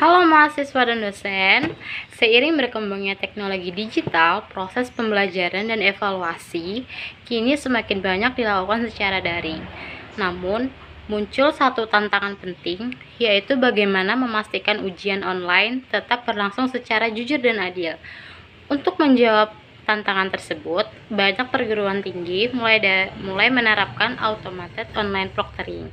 Halo mahasiswa dan dosen, seiring berkembangnya teknologi digital, proses pembelajaran dan evaluasi kini semakin banyak dilakukan secara daring. Namun, muncul satu tantangan penting, yaitu bagaimana memastikan ujian online tetap berlangsung secara jujur dan adil. Untuk menjawab tantangan tersebut, banyak perguruan tinggi mulai menerapkan automated online proctoring.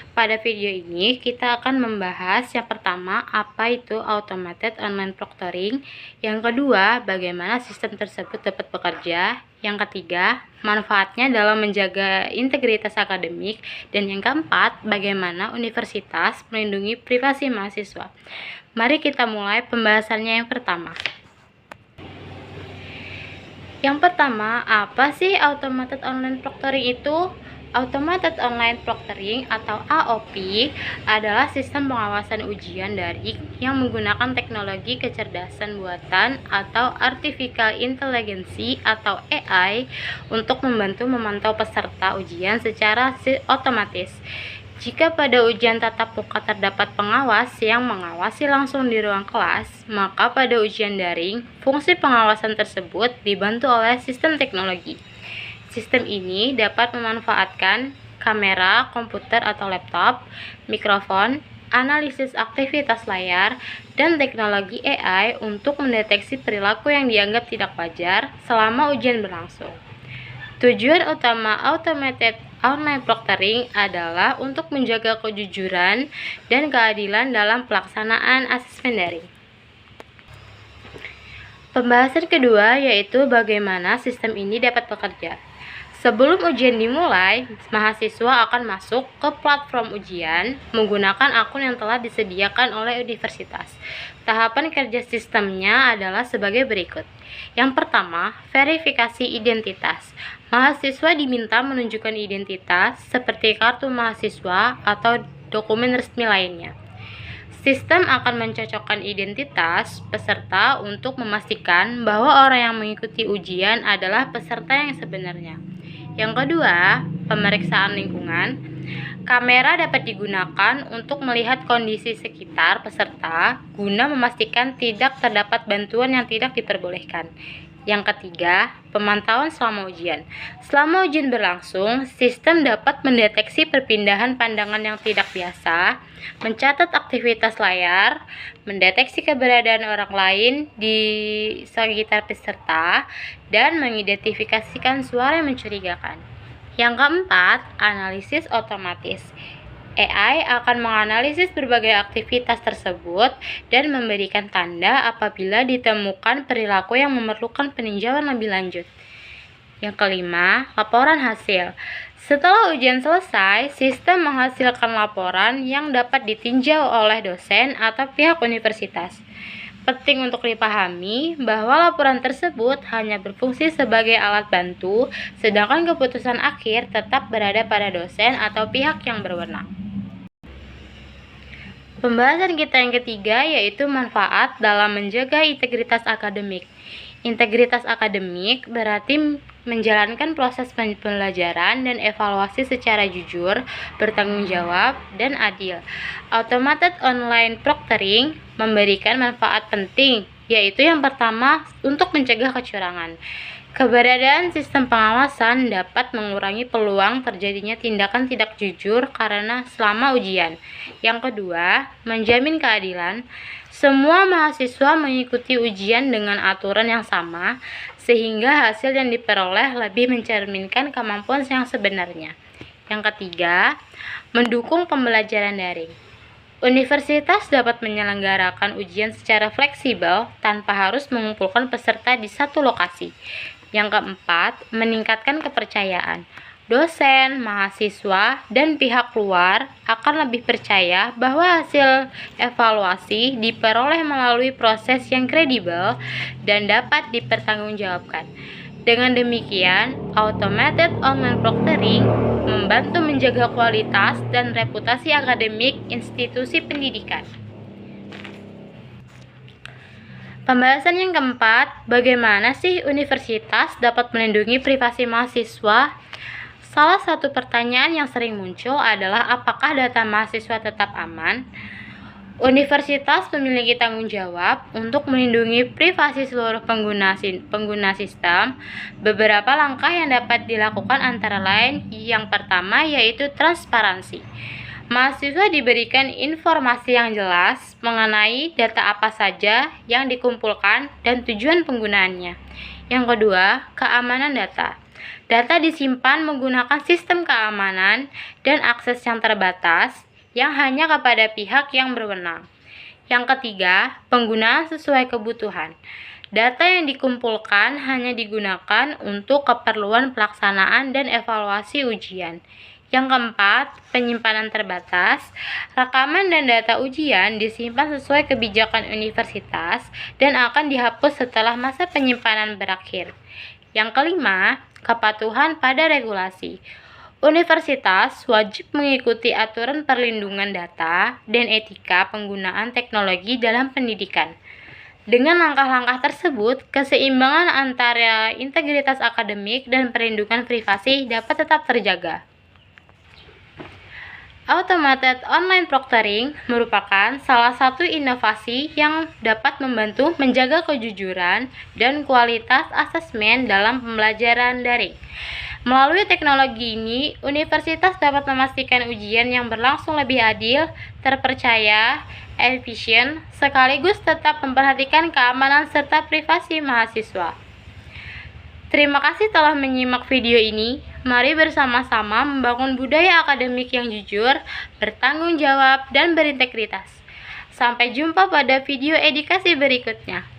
Pada video ini, kita akan membahas yang pertama, apa itu automated online proctoring, yang kedua, bagaimana sistem tersebut dapat bekerja, yang ketiga, manfaatnya dalam menjaga integritas akademik, dan yang keempat, bagaimana universitas melindungi privasi mahasiswa. Mari kita mulai pembahasannya yang pertama. Yang pertama, apa sih automated online proctoring itu? Automated Online Proctoring atau AOP adalah sistem pengawasan ujian daring yang menggunakan teknologi kecerdasan buatan atau Artificial Intelligence atau AI untuk membantu memantau peserta ujian secara otomatis. Jika pada ujian tatap muka terdapat pengawas yang mengawasi langsung di ruang kelas, maka pada ujian daring, fungsi pengawasan tersebut dibantu oleh sistem teknologi. Sistem ini dapat memanfaatkan kamera, komputer atau laptop, mikrofon, analisis aktivitas layar, dan teknologi AI untuk mendeteksi perilaku yang dianggap tidak wajar selama ujian berlangsung. Tujuan utama automated online proctoring adalah untuk menjaga kejujuran dan keadilan dalam pelaksanaan asesmen daring. Pembahasan kedua yaitu bagaimana sistem ini dapat bekerja. Sebelum ujian dimulai, mahasiswa akan masuk ke platform ujian menggunakan akun yang telah disediakan oleh universitas. Tahapan kerja sistemnya adalah sebagai berikut. Yang pertama, verifikasi identitas. Mahasiswa diminta menunjukkan identitas seperti kartu mahasiswa atau dokumen resmi lainnya. Sistem akan mencocokkan identitas peserta untuk memastikan bahwa orang yang mengikuti ujian adalah peserta yang sebenarnya. Yang kedua, pemeriksaan lingkungan. Kamera dapat digunakan untuk melihat kondisi sekitar peserta guna memastikan tidak terdapat bantuan yang tidak diperbolehkan. Yang ketiga, pemantauan selama ujian. Selama ujian berlangsung, sistem dapat mendeteksi perpindahan pandangan yang tidak biasa, mencatat aktivitas layar, mendeteksi keberadaan orang lain di sekitar peserta, dan mengidentifikasikan suara yang mencurigakan. Yang keempat, analisis otomatis. AI akan menganalisis berbagai aktivitas tersebut dan memberikan tanda apabila ditemukan perilaku yang memerlukan peninjauan lebih lanjut. Yang kelima, laporan hasil. Setelah ujian selesai, sistem menghasilkan laporan yang dapat ditinjau oleh dosen atau pihak universitas. Penting untuk dipahami bahwa laporan tersebut hanya berfungsi sebagai alat bantu, sedangkan keputusan akhir tetap berada pada dosen atau pihak yang berwenang. Pembahasan kita yang ketiga yaitu manfaat dalam menjaga integritas akademik. Integritas akademik berarti menjalankan proses pembelajaran dan evaluasi secara jujur, bertanggung jawab, dan adil. Automated online proctoring memberikan manfaat penting, yaitu yang pertama untuk mencegah kecurangan. Keberadaan sistem pengawasan dapat mengurangi peluang terjadinya tindakan tidak jujur karena selama ujian. Yang kedua, menjamin keadilan. Semua mahasiswa mengikuti ujian dengan aturan yang sama, sehingga hasil yang diperoleh lebih mencerminkan kemampuan yang sebenarnya. Yang ketiga, mendukung pembelajaran daring. Universitas dapat menyelenggarakan ujian secara fleksibel tanpa harus mengumpulkan peserta di satu lokasi. Yang keempat, meningkatkan kepercayaan. Dosen, mahasiswa, dan pihak luar akan lebih percaya bahwa hasil evaluasi diperoleh melalui proses yang kredibel dan dapat dipertanggungjawabkan. Dengan demikian, automated online proctoring membantu menjaga kualitas dan reputasi akademik institusi pendidikan. Pembahasan yang keempat, bagaimana sih universitas dapat melindungi privasi mahasiswa? Salah satu pertanyaan yang sering muncul adalah apakah data mahasiswa tetap aman? Universitas memiliki tanggung jawab untuk melindungi privasi seluruh pengguna sistem. Beberapa langkah yang dapat dilakukan antara lain yang pertama yaitu transparansi. Mahasiswa diberikan informasi yang jelas mengenai data apa saja yang dikumpulkan dan tujuan penggunaannya. Yang kedua, keamanan data. Data disimpan menggunakan sistem keamanan dan akses yang terbatas yang hanya kepada pihak yang berwenang. Yang ketiga, penggunaan sesuai kebutuhan. Data yang dikumpulkan hanya digunakan untuk keperluan pelaksanaan dan evaluasi ujian. Yang keempat, penyimpanan terbatas. Rekaman dan data ujian disimpan sesuai kebijakan universitas dan akan dihapus setelah masa penyimpanan berakhir. Yang kelima, kepatuhan pada regulasi. Universitas wajib mengikuti aturan perlindungan data dan etika penggunaan teknologi dalam pendidikan. Dengan langkah-langkah tersebut, keseimbangan antara integritas akademik dan perlindungan privasi dapat tetap terjaga. Automated online proctoring merupakan salah satu inovasi yang dapat membantu menjaga kejujuran dan kualitas asesmen dalam pembelajaran daring. Melalui teknologi ini, universitas dapat memastikan ujian yang berlangsung lebih adil, terpercaya, efisien, sekaligus tetap memperhatikan keamanan serta privasi mahasiswa. Terima kasih telah menyimak video ini. Mari bersama-sama membangun budaya akademik yang jujur, bertanggung jawab, dan berintegritas. Sampai jumpa pada video edukasi berikutnya.